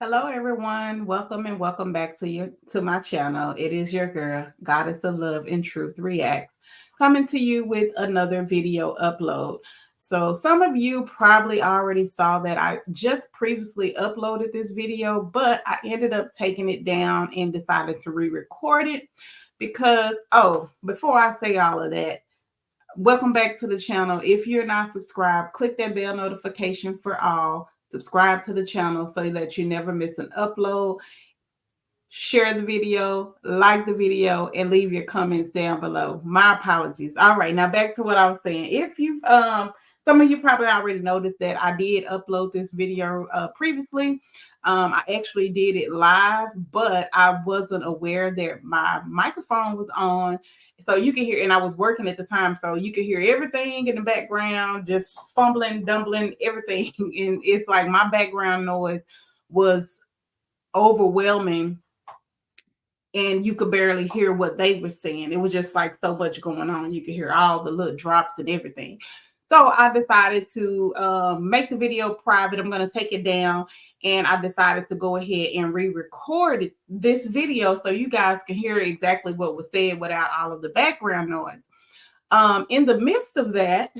Hello, everyone. Welcome and welcome back to my channel. It is your girl, Goddess of Love and Truth Reacts, coming to you with another video upload. So some of you probably already saw that I just previously uploaded this video, but I ended up taking it down and decided to re-record it because, before I say all of that, welcome back to the channel. If you're not subscribed, click that bell notification for all. Subscribe to the channel so that you never miss an upload. Share the video, like the video, and leave your comments down below. My apologies. All right, now back to what I was saying. If you've some of you probably already noticed that I did upload this video previously. I actually did it live, but I wasn't aware that my microphone was on. So you can hear, and I was working at the time, so you can hear everything in the background, just fumbling, dumbling, everything. And it's like my background noise was overwhelming and you could barely hear what they were saying. It was just like so much going on. You could hear all the little drops and everything. So I decided to make the video private. I'm going to take it down, and I decided to go ahead and re-record this video so you guys can hear exactly what was said without all of the background noise. In the midst of that,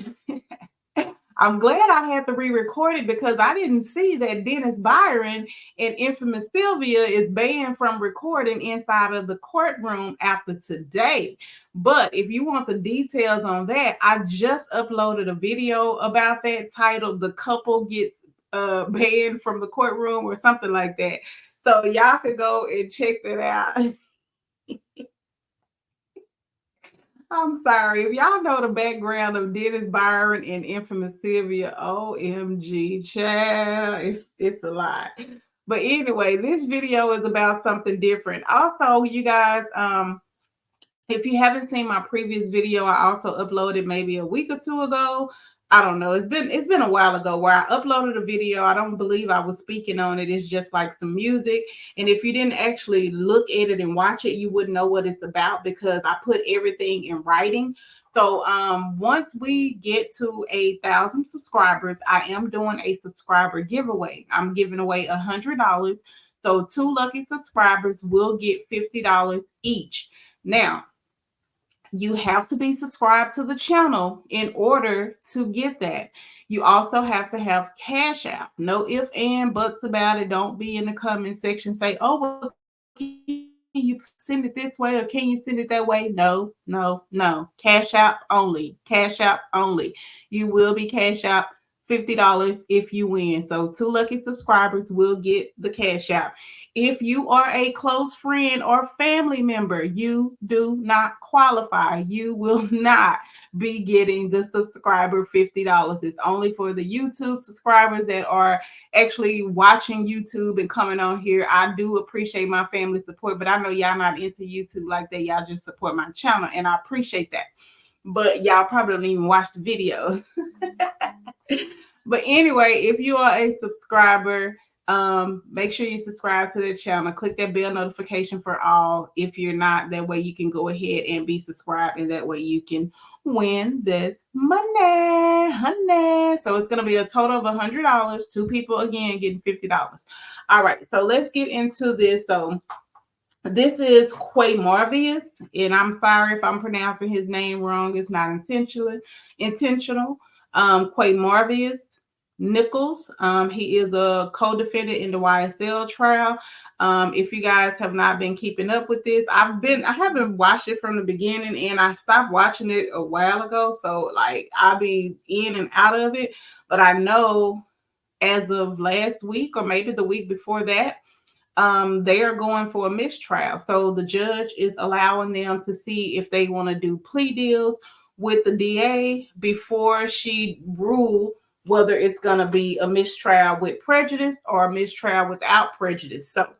I'm glad I had to re-record it because I didn't see that Dennis Byron and Infamous Sylvia is banned from recording inside of the courtroom after today. But if you want the details on that, I just uploaded a video about that titled "The Couple Gets Banned from the Courtroom" or something like that. So y'all could go and check that out. I'm sorry. If y'all know the background of Dennis Byron and Infamous Sylvia, OMG, child, it's a lot. But anyway, this video is about something different. Also, you guys, if you haven't seen my previous video, I also uploaded maybe a week or two ago. I don't know. It's been a while ago where I uploaded a video. I don't believe I was speaking on it. It's just like some music. And if you didn't actually look at it and watch it, you wouldn't know what it's about because I put everything in writing. So once we get to 1,000 subscribers, I am doing a subscriber giveaway. I'm giving away $100. So 2 lucky subscribers will get $50 each. Now, you have to be subscribed to the channel in order to get that. You also have to have Cash App. No ifs and buts about it. Don't be in the comment section say, "Oh, well, can you send it this way or can you send it that way?" No. Cash App only. Cash App only. You will be Cash App $50 if you win. So 2 lucky subscribers will get the Cash App. If you are a close friend or family member, you do not qualify. You will not be getting the subscriber $50. It's only for the YouTube subscribers that are actually watching YouTube and coming on here. I do appreciate my family support, but I know y'all not into YouTube like that. Y'all just support my channel, and I appreciate that. But y'all probably don't even watch the videos. But anyway, if you are a subscriber, make sure you subscribe to the channel. Click that bell notification for all. If you're not, that way you can go ahead and be subscribed, and that way you can win this money, honey. So it's going to be a total of $100. 2 people again getting $50. All right, so let's get into this. So this is Quamarvious, and I'm sorry if I'm pronouncing his name wrong. It's not intentional. Quamarvious Nichols. He is a co-defendant in the YSL trial. If you guys have not been keeping up with this, I haven't watched it from the beginning, and I stopped watching it a while ago. So like I'll be in and out of it. But I know as of last week or maybe the week before that, they are going for a mistrial. So the judge is allowing them to see if they want to do plea deals with the DA before she rule whether it's going to be a mistrial with prejudice or a mistrial without prejudice. So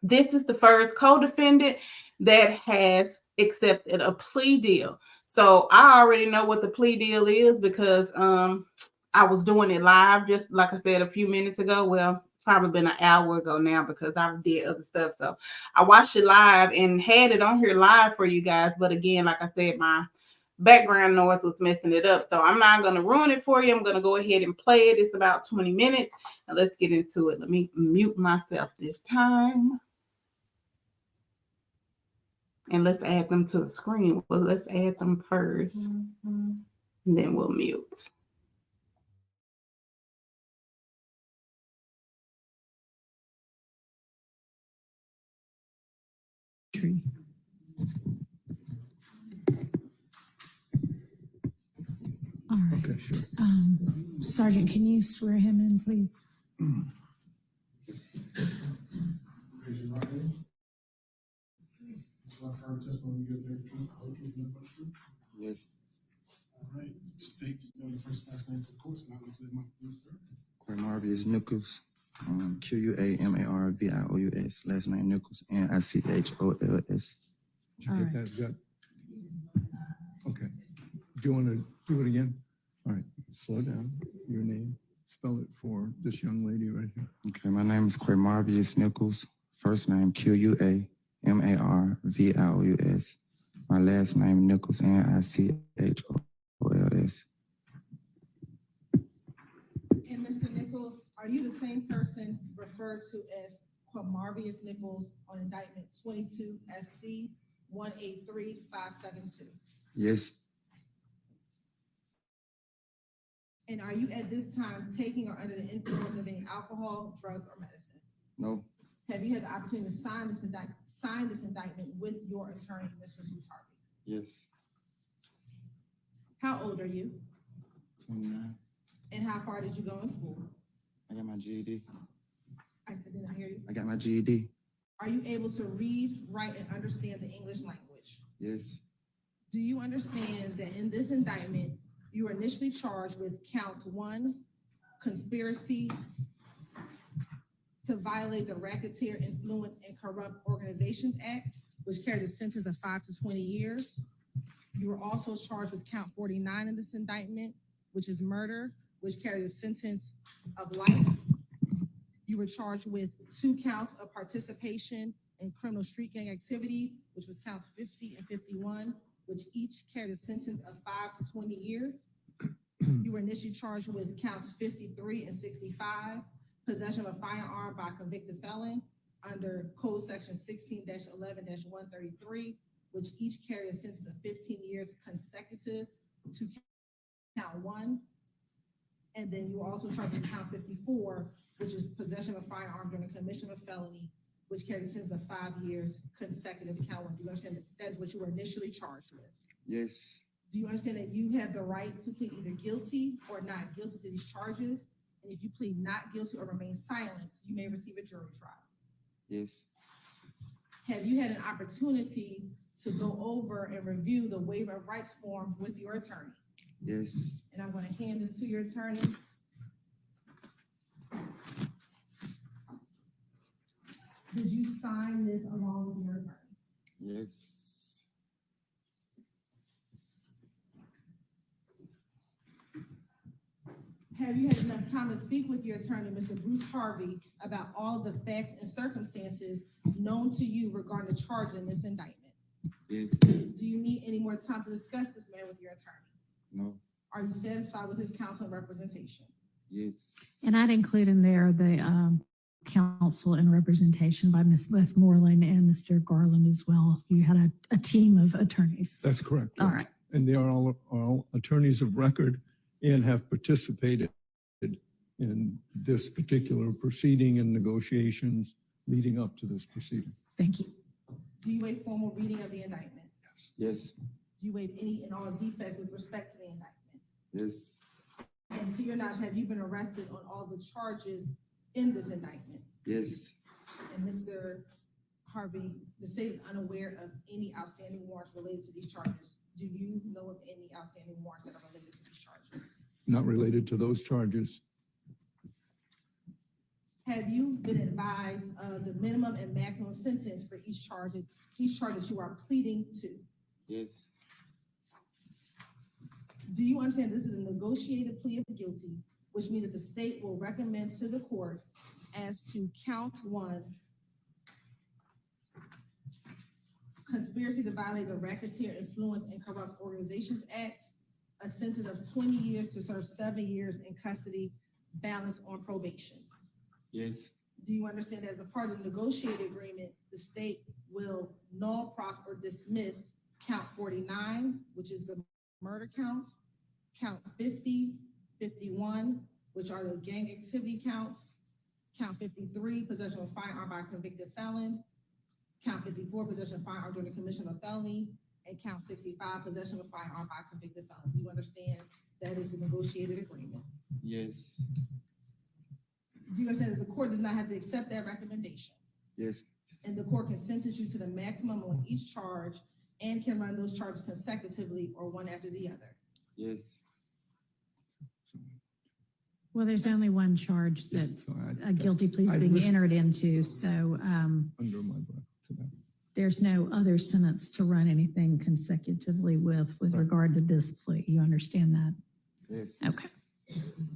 this is the first co-defendant that has accepted a plea deal. So I already know what the plea deal is because I was doing it live, just like I said a few minutes ago. Well, probably been an hour ago now because I did other stuff. So I watched it live and had it on here live for you guys. But again, like I said, my background noise was messing it up. So I'm not going to ruin it for you. I'm going to go ahead and play it. It's about 20 minutes. And let's get into it. Let me mute myself this time. And let's add them to the screen. Well, let's add them first. And then we'll mute. All right. Okay, sure. Sergeant, can you swear him in, please? Raise your right hand. So I heard testimony you give the truth, whole truth, and nothing but the truth. Yes. All right. State your first last name for the course, and I will clear my please, sir. Quamarvious Nichols. Quamarvious. Last name Nichols. Nichols. All Did you get right. that? Good. Okay. Do you want to do it again? All right. Slow down. Your name. Spell it for this young lady right here. Okay, my name is Quamarvious Nichols. First name Quamarvious. My last name Nichols. Nichols. And Mr. Nichols, are you the same person referred to as Quamarvious Nichols on indictment 22 SC 183572? Yes. And are you at this time taking or under the influence of any alcohol, drugs, or medicine? No. Have you had the opportunity to sign this indictment with your attorney, Mr. Bruce Harvey? Yes. How old are you? 29. And how far did you go in school? I got my GED. I did not hear you. I got my GED. Are you able to read, write, and understand the English language? Yes. Do you understand that in this indictment, you were initially charged with count 1, conspiracy to violate the Racketeer Influence and Corrupt Organizations Act, which carries a sentence of 5 to 20 years. You were also charged with count 49 in this indictment, which is murder, which carries a sentence of life. You were charged with 2 counts of participation in criminal street gang activity, which was counts 50 and 51, which each carried a sentence of 5 to 20 years. You were initially charged with counts 53 and 65, possession of a firearm by a convicted felon under Code Section 16-11-133, which each carry a sentence of 15 years consecutive to count 1. And then you were also charged with count 54, which is possession of a firearm during the commission of a felony, which carries a sentence of 5 years consecutive to count 1. Do you understand that is what you were initially charged with? Yes. Do you understand that you have the right to plead either guilty or not guilty to these charges? And if you plead not guilty or remain silent, you may receive a jury trial. Yes. Have you had an opportunity to go over and review the waiver of rights form with your attorney? Yes. And I'm going to hand this to your attorney. Did you sign this along with your attorney? Yes. Have you had enough time to speak with your attorney, Mr. Bruce Harvey, about all of the facts and circumstances known to you regarding the charge in this indictment? Yes. Do you need any more time to discuss this matter with your attorney? No. Are you satisfied with his counsel and representation? Yes. And I'd include in there the counsel and representation by Ms. Westmoreland and Mr. Garland as well. You had a team of attorneys. That's correct. All right. And they are all attorneys of record and have participated in this particular proceeding and negotiations leading up to this proceeding. Thank you. Do you waive formal reading of the indictment? Yes. Do you waive any and all defects with respect to the indictment? Yes. And to your knowledge, have you been arrested on all the charges in this indictment? Yes. And Mr. Harvey, the state is unaware of any outstanding warrants related to these charges. Do you know of any outstanding warrants that are related to these charges? Not related to those charges. Have you been advised of the minimum and maximum sentence for each charge that you are pleading to? Yes. Do you understand this is a negotiated plea of guilty, which means that the state will recommend to the court as to count 1, conspiracy to violate the Racketeer Influence and Corrupt Organizations Act, a sentence of 20 years to serve 7 years in custody, balanced on probation. Yes. Do you understand that as a part of the negotiated agreement, the state will null, prosper, or dismiss count 49, which is the murder count, count 50, 51, which are the gang activity counts, count 53, possession of a firearm by a convicted felon, count 54, possession of a firearm during the commission of a felony, and count 65, possession of a firearm by a convicted felon. Do you understand that is the negotiated agreement? Yes. Do you understand that the court does not have to accept that recommendation? Yes. And the court can sentence you to the maximum on each charge and can run those charges consecutively or one after the other? Yes. Well, there's only one charge that So a guilty plea is I being was- entered into, so Under my breath to that. there's no other sentence to run anything consecutively with Right. regard to this plea. You understand that? Yes. Okay.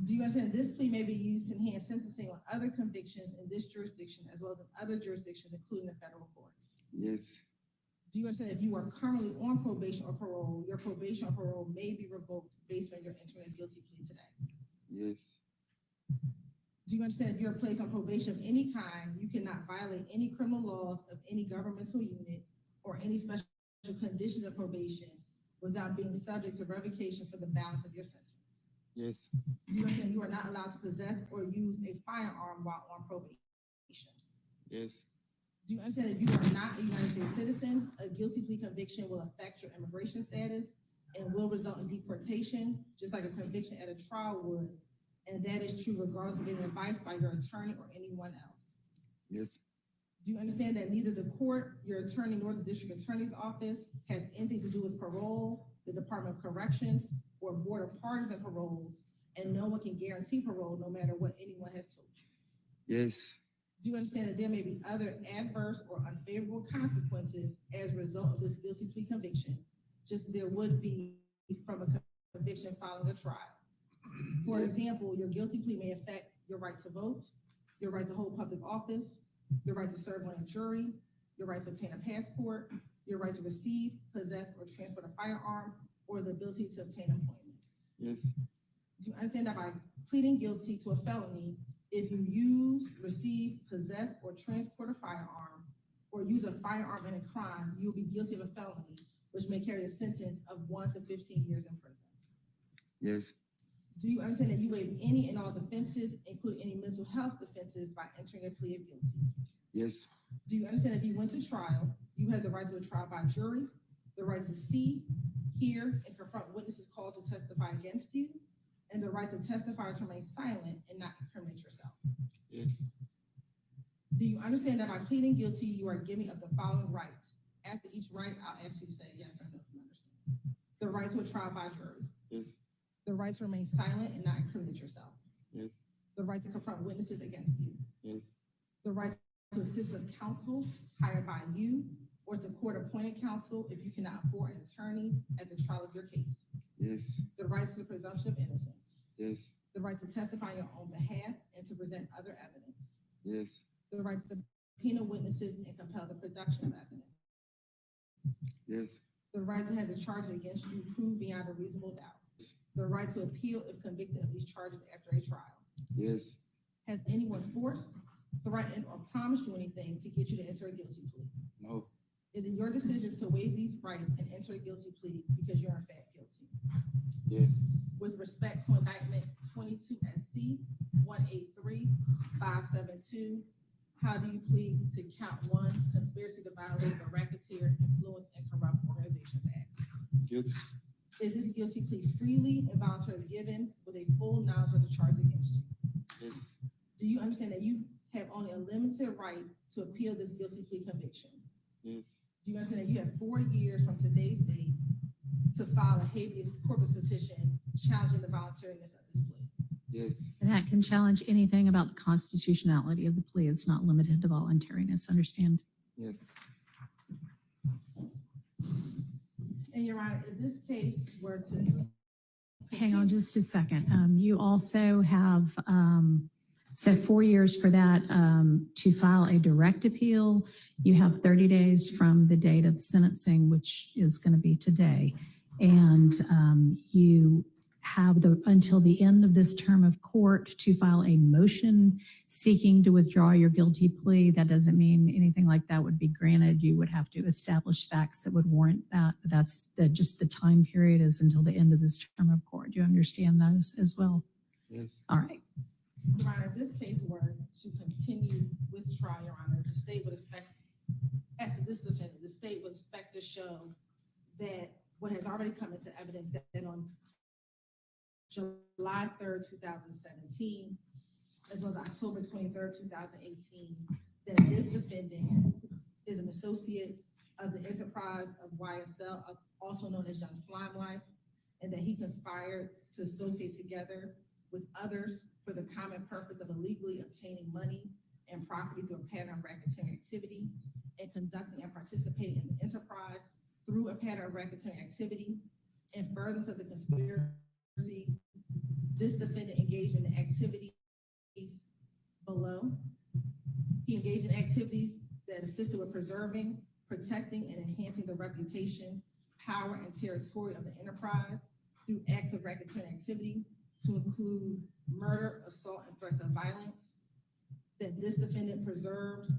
Do you understand this plea may be used to enhance sentencing on other convictions in this jurisdiction as well as in other jurisdictions, including the federal courts? Yes. Do you understand if you are currently on probation or parole, your probation or parole may be revoked based on your entering a guilty plea today? Yes. Do you understand if you're placed on probation of any kind, you cannot violate any criminal laws of any governmental unit or any special conditions of probation without being subject to revocation for the balance of your sentence? Yes. Do you understand you are not allowed to possess or use a firearm while on probation? Yes. Do you understand if you are not a United States citizen, a guilty plea conviction will affect your immigration status and will result in deportation, just like a conviction at a trial would? And that is true regardless of getting advice by your attorney or anyone else. Yes. Do you understand that neither the court, your attorney, nor the district attorney's office has anything to do with parole, the Department of Corrections, or Board of Pardons and Paroles, and no one can guarantee parole no matter what anyone has told you? Yes. Do you understand that there may be other adverse or unfavorable consequences as a result of this guilty plea conviction, just as there would be from a conviction following a trial? For example, your guilty plea may affect your right to vote, your right to hold public office, your right to serve on a jury, your right to obtain a passport, your right to receive, possess, or transport a firearm, or the ability to obtain employment. Yes. Do you understand that by pleading guilty to a felony, if you use, receive, possess, or transport a firearm, or use a firearm in a crime, you will be guilty of a felony, which may carry a sentence of 1 to 15 years in prison? Yes. Do you understand that you waive any and all defenses, including any mental health defenses, by entering a plea of guilty? Yes. Do you understand if you went to trial, you have the right to a trial by jury, the right to see, hear, and confront witnesses called to testify against you, and the right to testify to remain silent and not incriminate yourself? Yes. Do you understand that by pleading guilty, you are giving up the following rights? After each right, I'll ask you to say yes or no if you understand. The right to a trial by jury, Yes. the right to remain silent and not incriminate yourself, Yes. the right to confront witnesses against you, Yes. the right to assist with counsel hired by you or to court-appointed counsel if you cannot afford an attorney at the trial of your case, Yes. the right to the presumption of innocence, Yes. the right to testify on your own behalf and to present other evidence, Yes. the right to subpoena witnesses and compel the production of evidence, Yes. the right to have the charges against you proved beyond a reasonable doubt, the right to appeal if convicted of these charges after a trial. Yes. Has anyone forced, threatened, or promised you anything to get you to enter a guilty plea? No. Is it your decision to waive these rights and enter a guilty plea because you're in fact guilty? Yes. With respect to indictment 22 SC 183572, how do you plead to count 1, conspiracy to violate the Racketeer Influence and Corrupt Organizations Act? Guilty. Is this guilty plea freely and voluntarily given with a full knowledge of the charge against you? Yes. Do you understand that you have only a limited right to appeal this guilty plea conviction? Yes. Do you understand that you have 4 years from today's date to file a habeas corpus petition challenging the voluntariness of this plea? Yes. And that can challenge anything about the constitutionality of the plea. It's not limited to voluntariness, understand? Yes. And Your Honor, if this case were to Hang on just a second. You also have So 4 years for that. To file a direct appeal, you have 30 days from the date of sentencing, which is going to be today. And you have until the end of this term of court to file a motion seeking to withdraw your guilty plea. That doesn't mean anything like that would be granted. You would have to establish facts that would warrant that. But that's just the time period is until the end of this term of court. Do you understand those as well? Yes. All right. Your Honor, if this case were to continue with trial, Your Honor, the state would expect, as to this defendant, the state would expect to show that what has already come into evidence that on July 3rd, 2017, as well as October 23rd, 2018, that this defendant is an associate of the enterprise of YSL, also known as Young Slime Life, and that he conspired to associate together with others for the common purpose of illegally obtaining money and property through a pattern of racketeering activity and conducting and participating in the enterprise through a pattern of racketeering activity. In furtherance of the conspiracy, this defendant engaged in the activities below. He engaged in activities that assisted with preserving, protecting, and enhancing the reputation, power, and territory of the enterprise through acts of racketeering activity, to include murder, assault, and threats of violence. That this defendant preserved,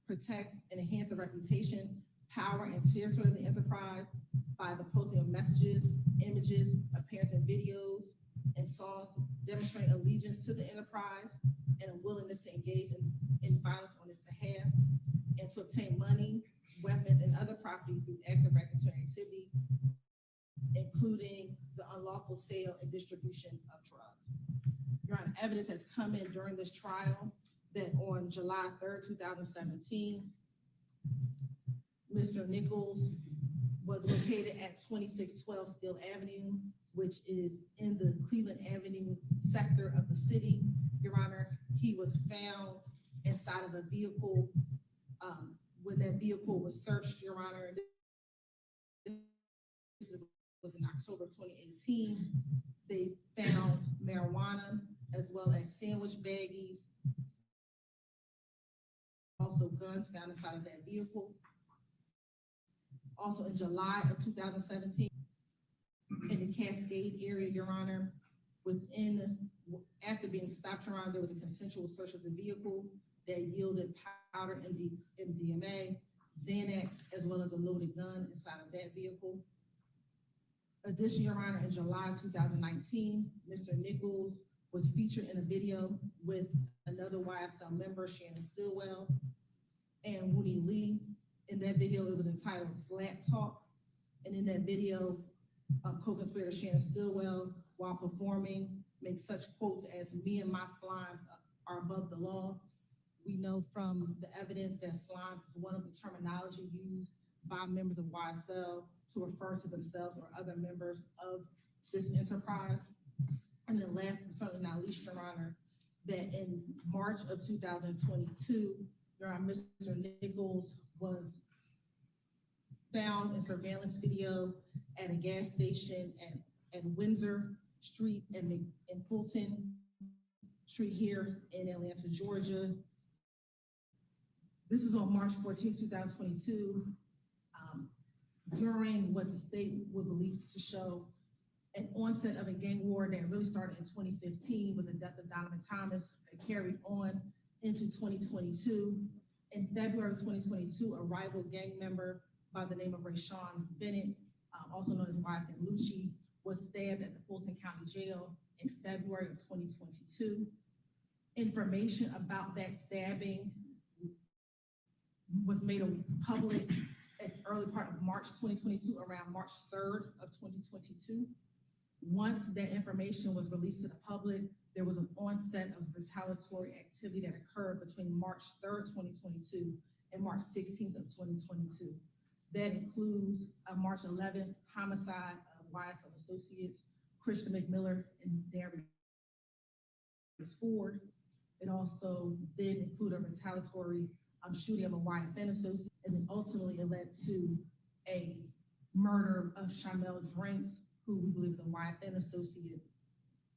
protect, and enhance the reputation, power, and territory of the enterprise by the posting of messages, images, appearance in videos, and songs demonstrating allegiance to the enterprise and a willingness to engage in violence on its behalf, and to obtain money, weapons, and other property through acts of racketeering activity, including the unlawful sale and distribution of drugs. Your Honor, evidence has come in during this trial that on July 3rd, 2017, Mr. Nichols was located at 2612 Steele Avenue, which is in the Cleveland Avenue sector of the city. Your Honor, he was found inside of a vehicle when that vehicle was searched, Your Honor. This was in October 2018. They found marijuana as well as sandwich baggies, also guns found inside of that vehicle. Also in July of 2017, in the Cascade area, Your Honor, after being stopped, Your Honor, there was a consensual search of the vehicle that yielded powder MDMA, Xanax, as well as a loaded gun inside of that vehicle. Additionally, Your Honor, in July 2019, Mr. Nichols was featured in a video with another YSL member, Shannon Stillwell, and Woody Lee. In that video, it was entitled Slap Talk. And in that video, co-conspirator Shannon Stillwell, while performing, makes such quotes as, "Me and my slimes are above the law." We know from the evidence that slimes is one of the terminology used by members of YSL to refer to themselves or other members of this enterprise. And then last but certainly not least, Your Honor, that in March of 2022, Your Honor, Mr. Nichols was found in surveillance video at a gas station at Windsor Street and Fulton Street here in Atlanta, Georgia. This is on March 14, 2022, during what the state would believe to show an onset of a gang war that really started in 2015 with the death of Donovan Thomas that carried on into 2022. In February of 2022, a rival gang member by the name of Rayshawn Bennett, also known as YFN Lucci, was stabbed at the Fulton County Jail in February of 2022. Information about that stabbing was made public at the early part of March 2022, around March 3rd of 2022. Once that information was released to the public, there was an onset of retaliatory activity that occurred between March 3rd, 2022 and March 16th of 2022. That includes a March 11th homicide of YSL associates Christian McMiller and Darius Ford. It also did include a retaliatory shooting of a YFN associate, and then ultimately it led to a murder of Shamel Drinks, who we believe is a YFN associate.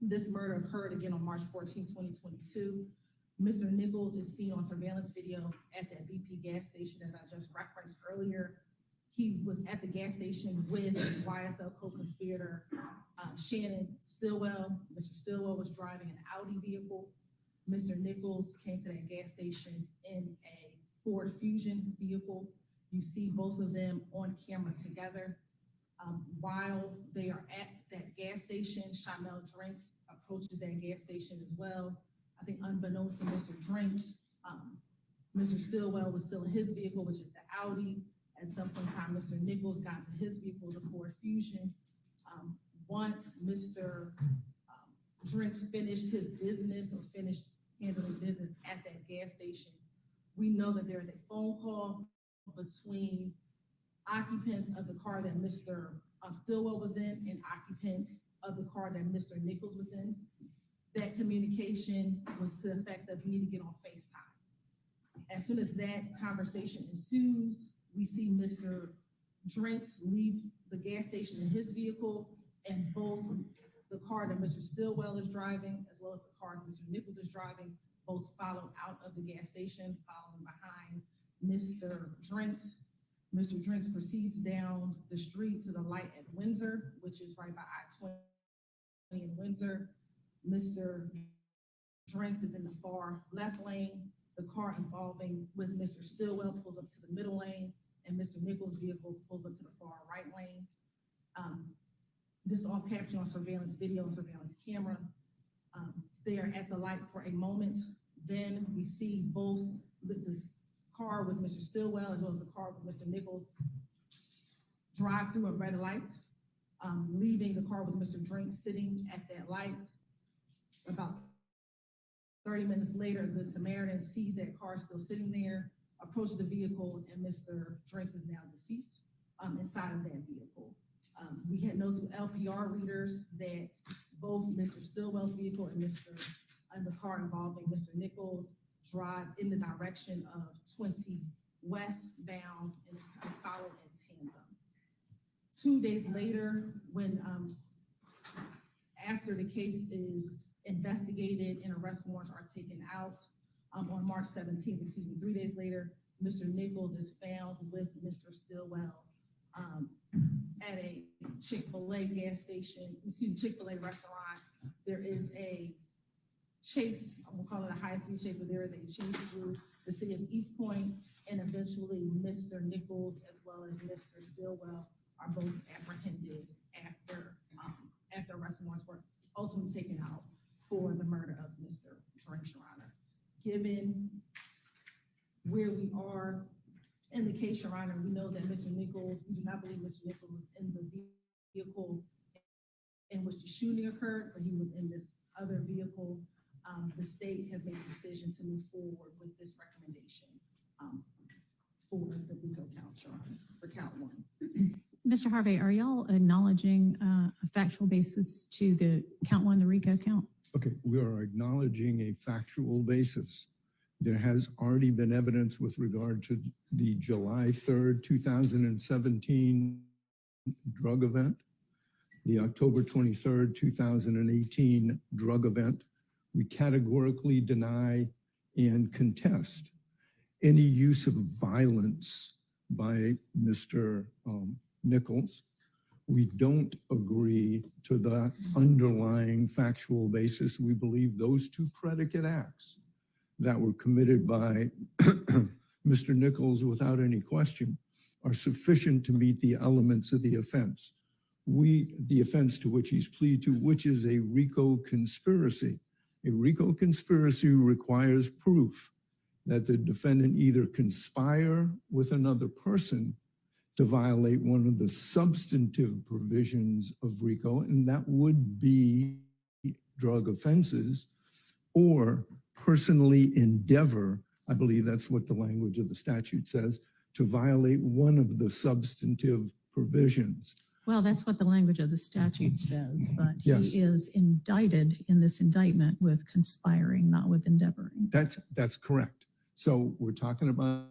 This murder occurred again on March 14, 2022. Mr. Nichols is seen on surveillance video at that BP gas station, as I just referenced earlier. He was at the gas station with YSL co-conspirator Shannon Stillwell. Mr. Stillwell was driving an Audi vehicle. Mr. Nichols came to that gas station in a Ford Fusion vehicle. You see both of them on camera together. While they are at that gas station, Chanel Drinks approaches that gas station as well. I think unbeknownst to Mr. Drinks, Mr. Stillwell was still in his vehicle, which is the Audi. At some point in time, Mr. Nichols got to his vehicle, the Ford Fusion. Once Mr. Drinks finished his business or finished handling business at that gas station, we know that there is a phone call between occupants of the car that Mr. Stillwell was in and occupants of the car that Mr. Nichols was in. That communication was to the effect of, you need to get on FaceTime. As soon as that conversation ensues, we see Mr. Drinks leave the gas station in his vehicle, and both the car that Mr. Stillwell is driving, as well as the car that Mr. Nichols is driving, both follow out of the gas station, following behind Mr. Drinks. Mr. Drinks proceeds down the street to the light at Windsor, which is right by I-20 in Windsor. Mr. Drinks is in the far left lane. The car involving with Mr. Stillwell pulls up to the middle lane, and Mr. Nichols' vehicle pulls up to the far right lane. This is all captured on surveillance video and surveillance camera. They are at the light for a moment. Then we see both this car with Mr. Stillwell as well as the car with Mr. Nichols drive through a red light, leaving the car with Mr. Drinks sitting at that light. About 30 minutes later, a Good Samaritan sees that car still sitting there, approaches the vehicle, and Mr. Drinks is now deceased inside of that vehicle. We had know through LPR readers that both Mr. Stillwell's vehicle and the car involving Mr. Nichols drive in the direction of 20 westbound and follow in tandem. 2 days later, when after the case is investigated and arrest warrants are taken out, on March 17th, 3 days later, Mr. Nichols is found with Mr. Stillwell at a Chick-fil-A gas station, Chick-fil-A restaurant. There is a chase, I'm gonna call it a high-speed chase, but there is a chase through the city of East Point, and eventually Mr. Nichols as well as Mr. Stillwell are both apprehended after arrest warrants were ultimately taken out for the murder of Mr. Drinks, Your Honor. Given where we are in the case, Your Honor, we know that Mr. Nichols, we do not believe Mr. Nichols was in the vehicle in which the shooting occurred, but he was in this other vehicle. The state has made a decision to move forward with this recommendation for the RICO count, Your Honor, for count one. Mr. Harvey, are y'all acknowledging a factual basis to the count one, the RICO count? Okay, we are acknowledging a factual basis. There has already been evidence with regard to the July 3rd, 2017 drug event, the October 23rd, 2018 drug event. We categorically deny and contest any use of violence by Mr. Nichols. We don't agree to that underlying factual basis. We believe those two predicate acts that were committed by Mr. Nichols without any question are sufficient to meet the elements of the offense. The offense to which he's pleaded to, which is a RICO conspiracy. A RICO conspiracy requires proof that the defendant either conspire with another person to violate one of the substantive provisions of RICO, and that would be drug offenses, or personally endeavor, I believe that's what the language of the statute says, to violate one of the substantive provisions. Well, that's what the language of the statute says, but Yes. he is indicted in this indictment with conspiring, not with endeavoring. That's correct. So we're talking about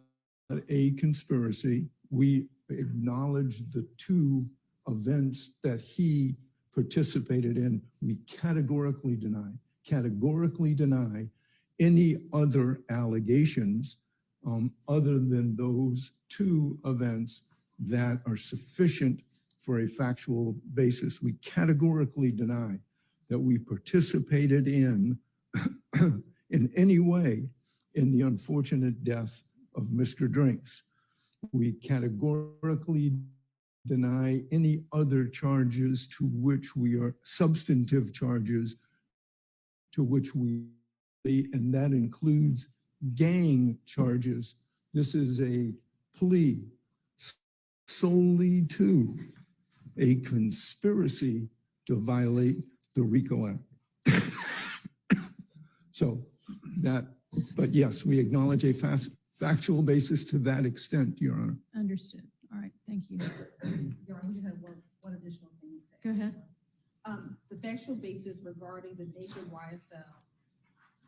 a conspiracy. We acknowledge the two events that he participated in. We categorically deny any other allegations other than those two events that are sufficient for a factual basis. We categorically deny that we participated in any way in the unfortunate death of Mr. Drinks. We categorically deny any other charges to which we are substantive charges to which we, and that includes gang charges. This is a plea solely to a conspiracy to violate the RICO Act. So that, but yes, we acknowledge a factual basis to that extent, Your Honor. Understood. All right, thank you. Your Honor, we just have one additional thing to say. Go ahead. The factual basis regarding the nature of YSL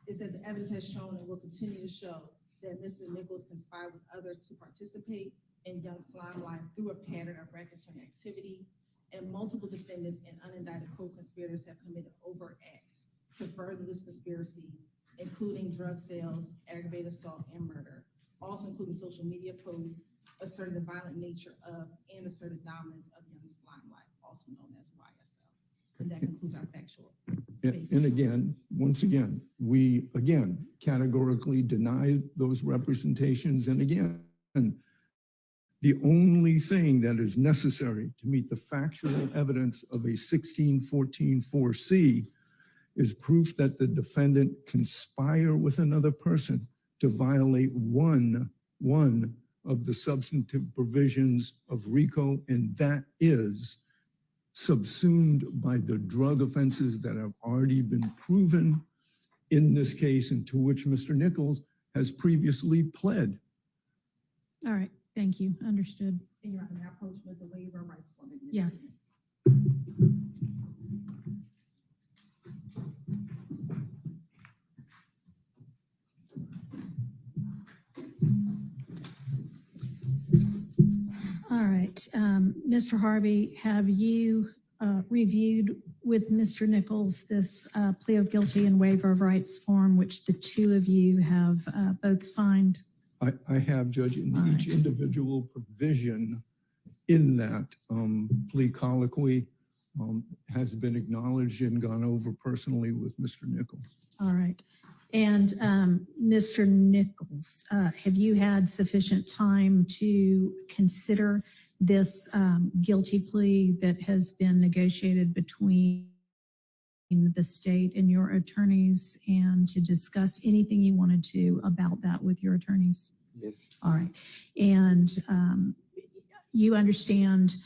is that the evidence has shown and will continue to show that Mr. Nichols conspired with others to participate in Young Slime Life through a pattern of racketeering activity, and multiple defendants and unindicted co-conspirators have committed overt acts to further this conspiracy, including drug sales, aggravated assault, and murder, also including social media posts asserting the violent nature of and asserted dominance of Young Slime Life, also known as YSL. And that concludes our factual basis. And again, once again, we again categorically deny those representations. And again, the only thing that is necessary to meet the factual evidence of a 1614-4C is proof that the defendant conspire with another person to violate one of the substantive provisions of RICO, and that is subsumed by the drug offenses that have already been proven in this case, and to which Mr. Nichols has previously pled. All right, thank you. Understood. And Your Honor, I approach with the waiver of rights form. Yes. All right, Mr. Harvey, have you reviewed with Mr. Nichols this plea of guilty and waiver of rights form, which the two of you have both signed? I have, Judge, in each individual provision in that plea colloquy has been acknowledged and gone over personally with Mr. Nichols. All right. And Mr. Nichols, have you had sufficient time to consider this guilty plea that has been negotiated between the state and your attorneys, and to discuss anything you wanted to about that with your attorneys? Yes. All right. And you understand,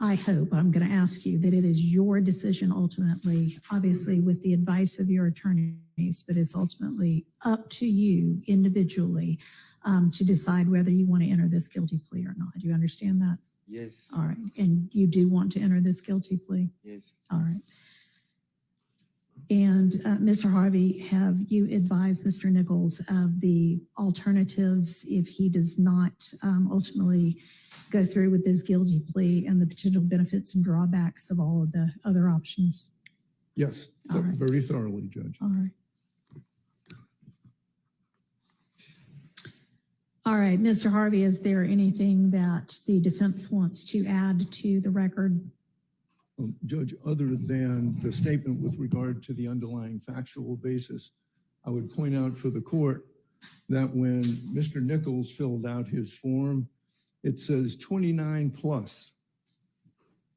I hope, I'm going to ask you, that it is your decision ultimately, obviously with the advice of your attorneys, but it's ultimately up to you individually to decide whether you want to enter this guilty plea or not. Do you understand that? Yes. All right. And you do want to enter this guilty plea? Yes. All right. And Mr. Harvey, have you advised Mr. Nichols of the alternatives if he does not ultimately go through with this guilty plea, and the potential benefits and drawbacks of all of the other options? Yes, All right. very thoroughly, Judge. All right. All right, Mr. Harvey, is there anything that the defense wants to add to the record? Judge, other than the statement with regard to the underlying factual basis, I would point out for the court that when Mr. Nichols filled out his form, it says 29 plus.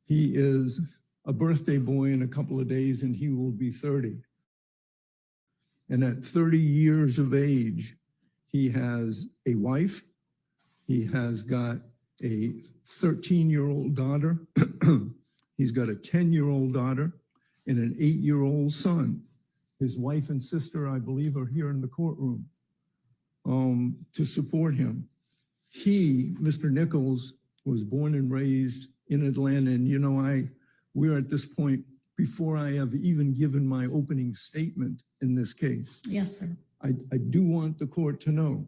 He is a birthday boy in a couple of days, and he will be 30. And at 30 years of age, he has a wife. He has got a 13-year-old daughter. He's got a 10-year-old daughter and an 8-year-old son. His wife and sister, I believe, are here in the courtroom to support him. He, Mr. Nichols, was born and raised in Atlanta. And, you know, we're at this point before I have even given my opening statement in this case. Yes, sir. I do want the court to know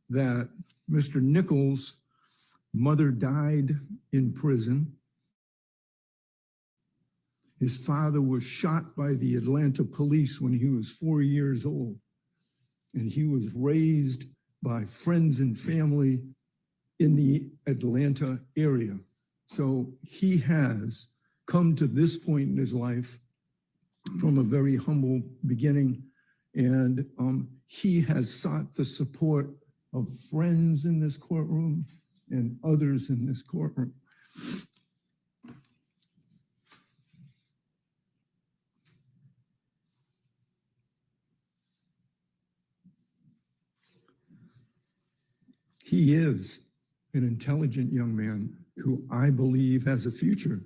that Mr. Nichols' mother died in prison. His father was shot by the Atlanta police when he was 4 years old. And he was raised by friends and family in the Atlanta area. So he has come to this point in his life from a very humble beginning. And he has sought the support of friends in this courtroom and others in this courtroom. He is an intelligent young man who I believe has a future.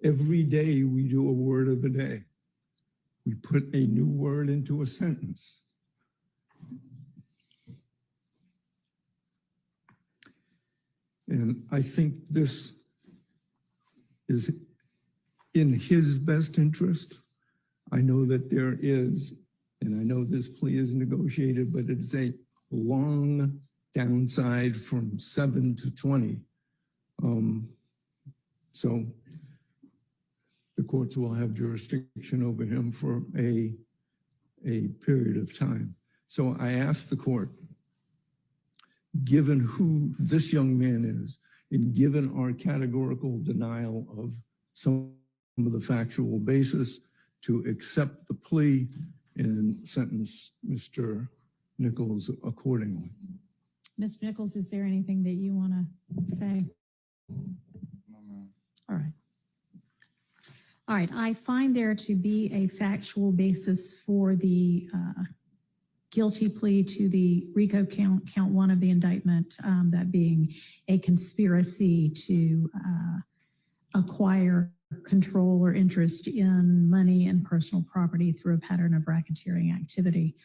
Every day we do a word of the day. We put a new word into a sentence. And I think this is in his best interest. I know that there is, and I know this plea is negotiated, but it's a long downside from 7 to 20. So the courts will have jurisdiction over him for a period of time. So I asked the court, given who this young man is, and given our categorical denial of some of the factual basis, to accept the plea and sentence Mr. Nichols accordingly. Mr. Nichols, is there anything that you want to say? No, ma'am. All right. All right, I find there to be a factual basis for the guilty plea to the RICO count one of the indictment, that being a conspiracy to acquire control or interest in money and personal property through a pattern of racketeering activity.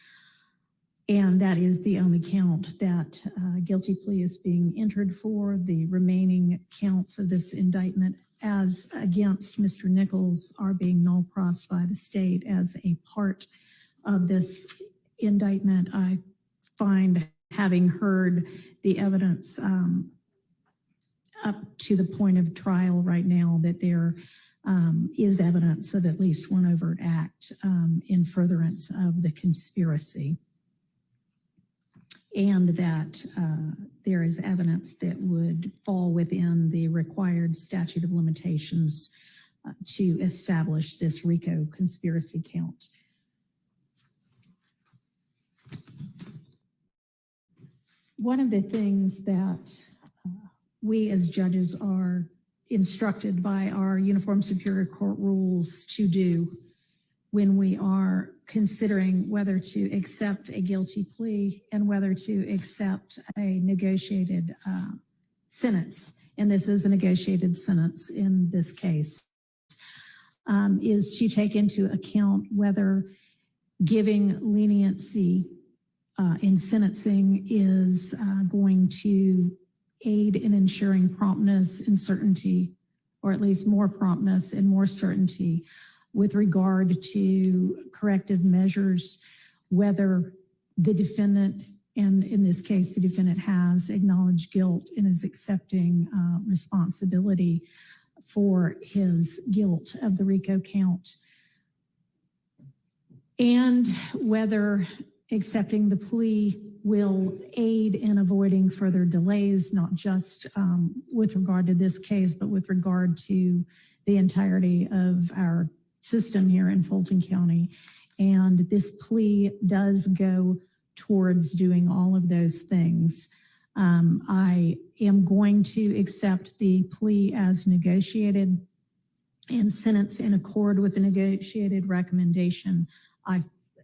And that is the only count that guilty plea is being entered for. The remaining counts of this indictment as against Mr. Nichols are being null pros by the state as a part of this indictment. I find, having heard the evidence up to the point of trial right now, that there is evidence of at least one overt act in furtherance of the conspiracy, and that there is evidence that would fall within the required statute of limitations to establish this RICO conspiracy count. One of the things that we as judges are instructed by our Uniform Superior Court rules to do when we are considering whether to accept a guilty plea and whether to accept a negotiated sentence, and this is a negotiated sentence in this case, is to take into account whether giving leniency in sentencing is going to aid in ensuring promptness and certainty, or at least more promptness and more certainty with regard to corrective measures, whether the defendant, and in this case, the defendant has acknowledged guilt and is accepting responsibility for his guilt of the RICO count, and whether accepting the plea will aid in avoiding further delays, not just with regard to this case, but with regard to the entirety of our system here in Fulton County. And this plea does go towards doing all of those things. I am going to accept the plea as negotiated and sentence in accord with the negotiated recommendation.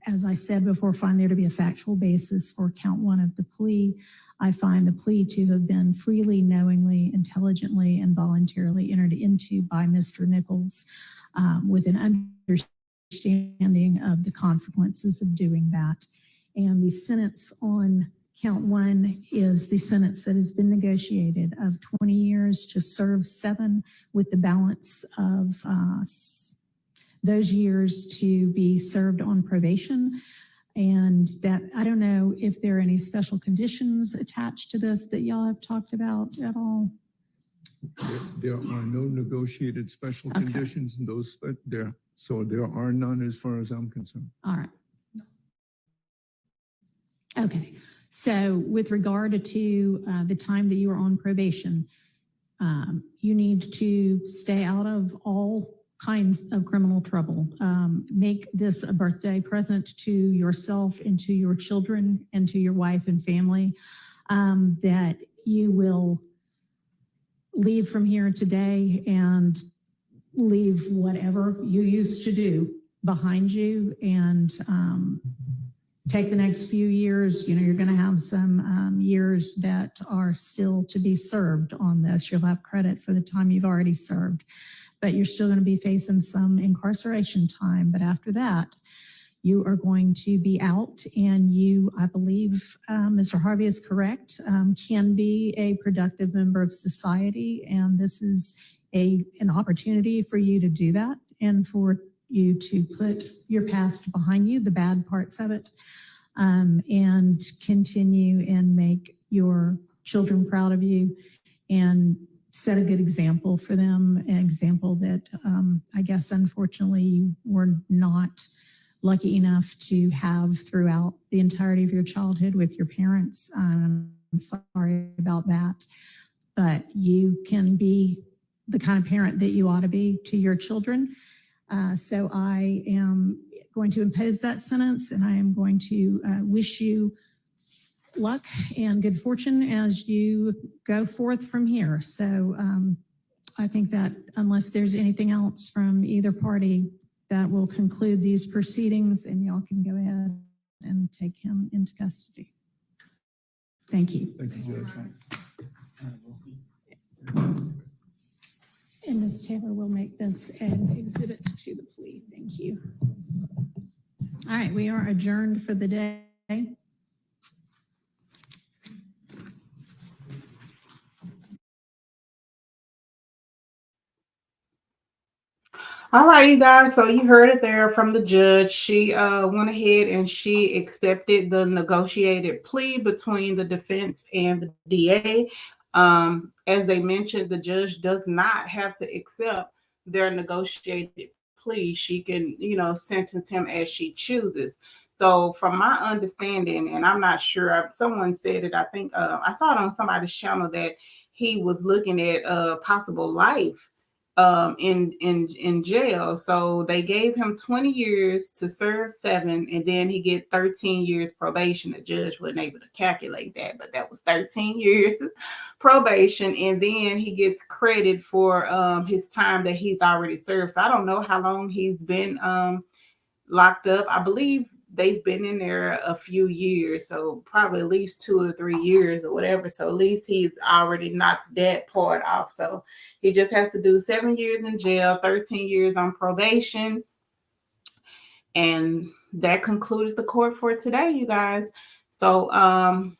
As I said before, find there to be a factual basis for count one of the plea. I find the plea to have been freely, knowingly, intelligently, and voluntarily entered into by Mr. Nichols with an understanding of the consequences of doing that. And the sentence on count one is the sentence that has been negotiated of 20 years to serve 7, with the balance of those years to be served on probation. And that, I don't know if there are any special conditions attached to this that y'all have talked about at all. There are no negotiated special Okay. conditions in those, so there are none as far as I'm concerned. All right. Okay. So with regard to the time that you are on probation, you need to stay out of all kinds of criminal trouble. Make this a birthday present to yourself and to your children and to your wife and family, that you will leave from here today and leave whatever you used to do behind you, and take the next few years. You know, you're going to have some years that are still to be served on this. You'll have credit for the time you've already served, but you're still going to be facing some incarceration time. But after that, you are going to be out, and you, I believe, Mr. Harvey is correct, can be a productive member of society. And this is an opportunity for you to do that, and for you to put your past behind you, the bad parts of it, and continue and make your children proud of you, and set a good example for them, an example that I guess unfortunately you were not lucky enough to have throughout the entirety of your childhood with your parents. I'm sorry about that, but you can be the kind of parent that you ought to be to your children. So I am going to impose that sentence, and I am going to wish you luck and good fortune as you go forth from here. So I think that unless there's anything else from either party, that will conclude these proceedings, and y'all can go ahead and take him into custody. Thank you. Thank you, Judge. And Ms. Taylor will make this an exhibit to the plea. Thank you. All right, we are adjourned for the day. All right, you guys. So you heard it there from the judge. She went ahead and she accepted the negotiated plea between the defense and the DA. As they mentioned, the judge does not have to accept their negotiated plea. She can, sentence him as she chooses. So from my understanding, and I'm not sure, someone said it, I think I saw it on somebody's channel, that he was looking at possible life in jail. So they gave him 20 years to serve 7, and then he get 13 years probation. The judge wasn't able to calculate that, but that was 13 years probation, and then he gets credit for his time that he's already served. So I don't know how long he's been locked up. I believe they've been in there a few years, so probably at least 2 or 3 years or whatever. So at least he's already knocked that part off. So he just has to do 7 years in jail, 13 years on probation. And that concluded the court for today, you guys. So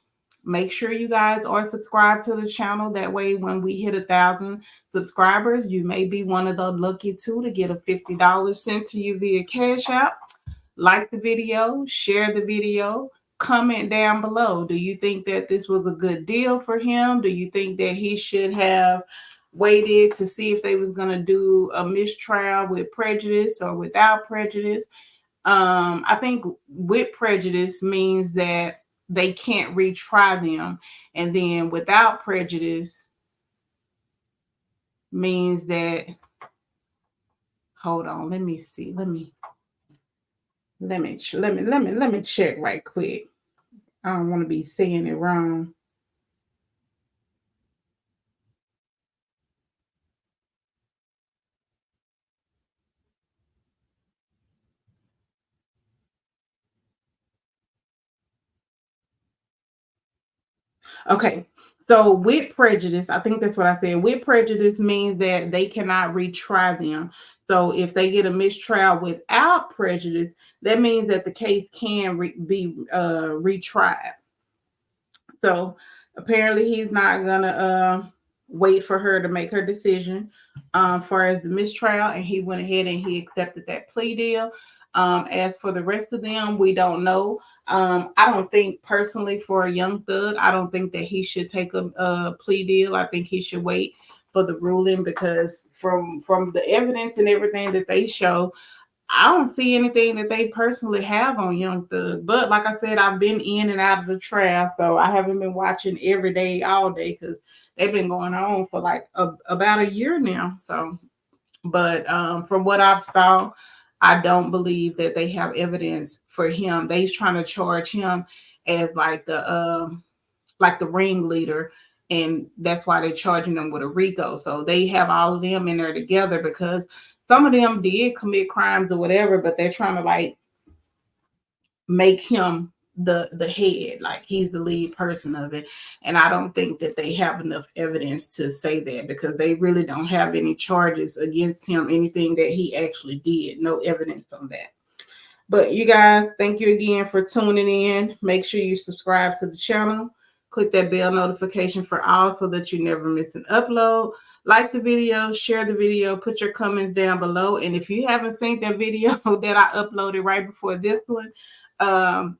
make sure you guys are subscribed to the channel. That way, when we hit 1,000 subscribers, you may be one of the lucky 2 to get a $50 sent to you via Cash App. Like the video, share the video, comment down below. Do you think that this was a good deal for him? Do you think that he should have waited to see if they was going to do a mistrial with prejudice or without prejudice? I think with prejudice means that they can't retry them. And then without prejudice means that, hold on, let me see. Let me check right quick. I don't want to be saying it wrong. Okay. So with prejudice, I think that's what I said. With prejudice means that they cannot retry them. So if they get a mistrial without prejudice, that means that the case can be retried. So apparently he's not gonna wait for her to make her decision far as the mistrial, and he went ahead and he accepted that plea deal. As for the rest of them, we don't know. I don't think personally for a young thug, I don't think that he should take a plea deal. I think he should wait for the ruling, because from the evidence and everything that they show, I don't see anything that they personally have on Young Thug. But like I said, I've been in and out of the trial, so I haven't been watching every day, all day, because they've been going on for like about a year now. So, but from what I've saw, I don't believe that they have evidence for him. They's trying to charge him as like the ringleader, and that's why they're charging them with a RICO. So they have all of them in there together because some of them did commit crimes or whatever, but they're trying to like make him the head, like he's the lead person of it. And I don't think that they have enough evidence to say that, because they really don't have any charges against him, anything that he actually did. No evidence on that. But you guys, thank you again for tuning in. Make sure you subscribe to the channel. Click that bell notification for all so that you never miss an upload. Like the video, share the video, put your comments down below. And if you haven't seen that video that I uploaded right before this one,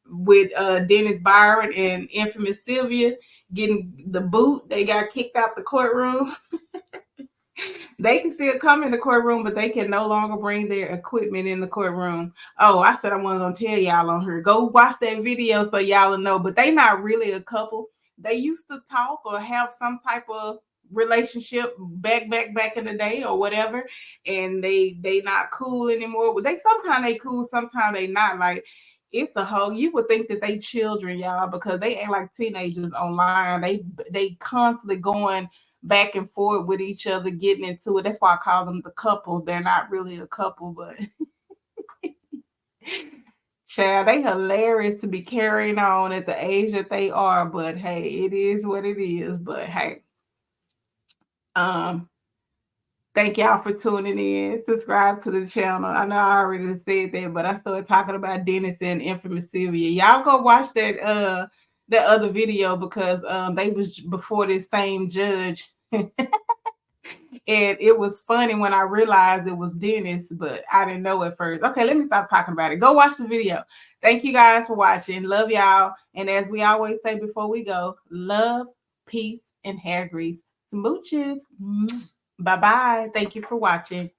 with Dennis Byron and infamous Sylvia getting the boot, they got kicked out the courtroom. They can still come in the courtroom, but they can no longer bring their equipment in the courtroom. Oh, I said I wasn't gonna tell y'all on here. Go watch that video so y'all will know. But they not really a couple. They used to talk or have some type of relationship back in the day or whatever, and they not cool anymore. They sometimes they cool, sometimes they not. Like, it's the whole, you would think that they children, y'all, because they act like teenagers online. They constantly going back and forth with each other, getting into it. That's why I call them the couple. They're not really a couple, but child, they hilarious to be carrying on at the age that they are. But hey, it is what it is. But hey, thank y'all for tuning in. Subscribe to the channel. I know I already said that, but I started talking about Dennis and infamous Sylvia. Y'all go watch that other video, because they was before this same judge. And it was funny when I realized it was Dennis, but I didn't know at first. Okay, let me stop talking about it. Go watch the video. Thank you guys for watching. Love y'all. And as we always say before we go, love, peace, and hair grease. Smooches. Bye-bye. Thank you for watching.